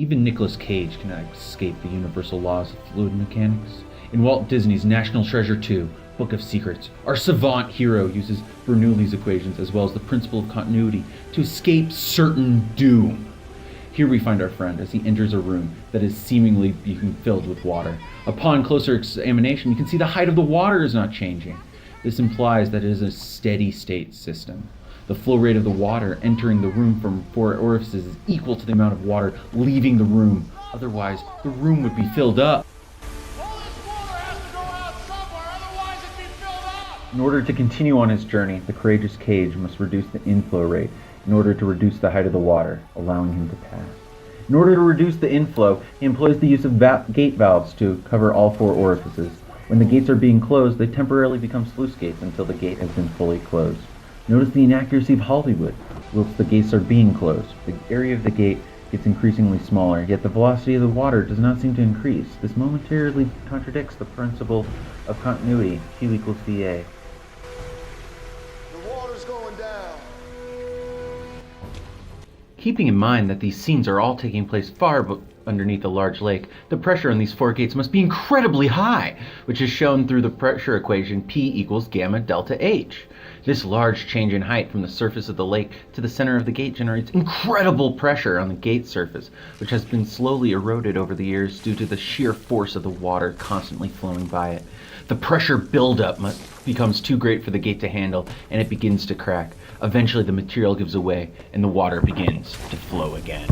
even Nicolas Cage cannot escape the universal laws of fluid mechanics. In Walt Disney's National Treasure 2, Book of Secrets, our savant hero uses Bernoulli's equations as well as the principle of continuity to escape certain doom. Here we find our friend as he enters a room that is seemingly being filled with water. Upon closer examination, you can see the height of the water is not changing. This implies that it is a steady state system. The flow rate of the water entering the room from four orifices is equal to the amount of water leaving the room. Otherwise, the room would be filled up. All this water has to go out somewhere, otherwise it'd be filled up! In order to continue on his journey, the courageous Cage must reduce the inflow rate in order to reduce the height of the water, allowing him to pass. In order to reduce the inflow, he employs the use of gate valves to cover all four orifices. When the gates are being closed, they temporarily become sluice gates until the gate has been fully closed. Notice the inaccuracy of Hollywood. Whilst the gates are being closed, the area of the gate gets increasingly smaller, yet the velocity of the water does not seem to increase. This momentarily contradicts the principle of continuity, Q equals VA. The water's going down. Keeping in mind that these scenes are all taking place far underneath a large lake, the pressure on these four gates must be incredibly high, which is shown through the pressure equation P equals gamma delta H. This large change in height from the surface of the lake to the center of the gate generates incredible pressure on the gate surface, which has been slowly eroded over the years due to the sheer force of the water constantly flowing by it. The pressure buildup becomes too great for the gate to handle, and it begins to crack. Eventually the material gives away, and the water begins to flow again.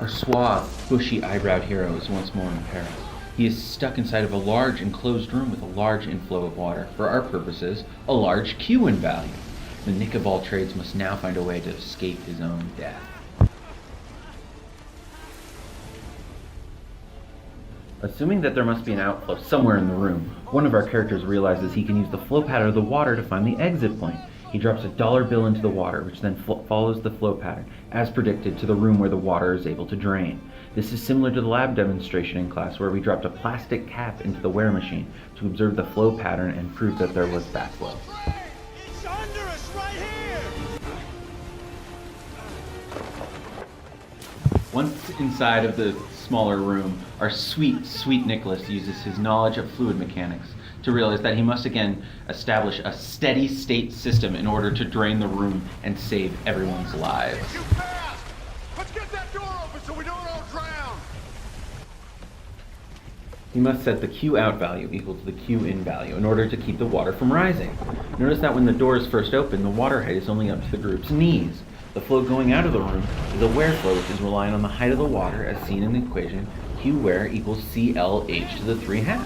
Our suave, bushy-eyebrowed hero is once more in Paris. He is stuck inside of a large enclosed room with a large inflow of water. For our purposes, a large Q in value. The Nick of all trades must now find a way to escape his own death. Assuming that there must be an outflow somewhere in the room, one of our characters realizes he can use the flow pattern of the water to find the exit point. He drops a dollar bill into the water, which then follows the flow pattern, as predicted, to the room where the water is able to drain. This is similar to the lab demonstration in class where we dropped a plastic cap into the wear machine to observe the flow pattern and prove that there was backflow. It's under us right here! Once inside of the smaller room, our sweet Nicholas uses his knowledge of fluid mechanics to realize that he must again establish a steady state system in order to drain the room and save everyone's lives. Too fast! Let's get that door open so we don't all drown! He must set the Q out value equal to the Q in value in order to keep the water from rising. Notice that when the door is first opened, the water height is only up to the group's knees. The flow going out of the room is a wear flow, which is relying on the height of the water as seen in the equation Q wear equals CLH to the 3/2.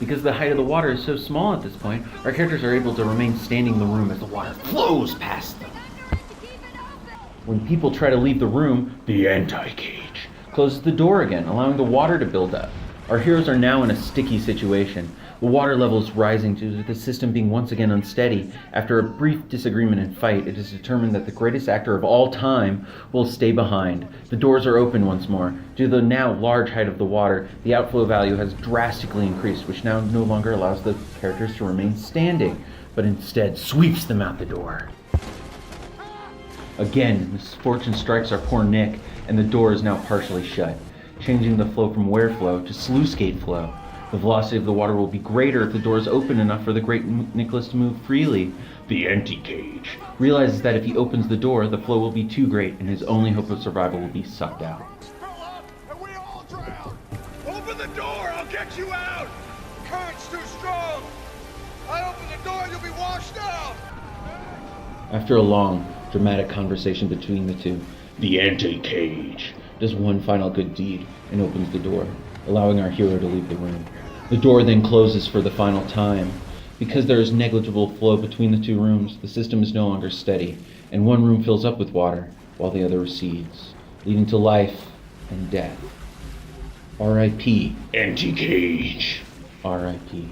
Because the height of the water is so small at this point, our characters are able to remain standing in the room as the water flows past them. When people try to leave the room, the anti-cage closes the door again, allowing the water to build up. Our heroes are now in a sticky situation. The water level is rising due to the system being once again unsteady. After a brief disagreement and fight, it is determined that the greatest actor of all time will stay behind. The doors are open once more. Due to the now large height of the water, the outflow value has drastically increased, which now no longer allows the characters to remain standing, but instead sweeps them out the door. Again, misfortune strikes our poor Nick, and the door is now partially shut, changing the flow from wear flow to sluice gate flow. The velocity of the water will be greater if the door is open enough for the great Nicholas to move freely. The anti-cage realizes that if he opens the door, the flow will be too great, and his only hope of survival will be sucked out. Fill up and we all drown! Open the door, I'll get you out! Current's too strong! I open the door, you'll be washed out! After a long, dramatic conversation between the two, the anti-cage does one final good deed and opens the door, allowing our hero to leave the room. The door then closes for the final time. Because there is negligible flow between the two rooms, the system is no longer steady, and one room fills up with water while the other recedes, leading to life and death. R.I.P. Anti-Cage. R.I.P.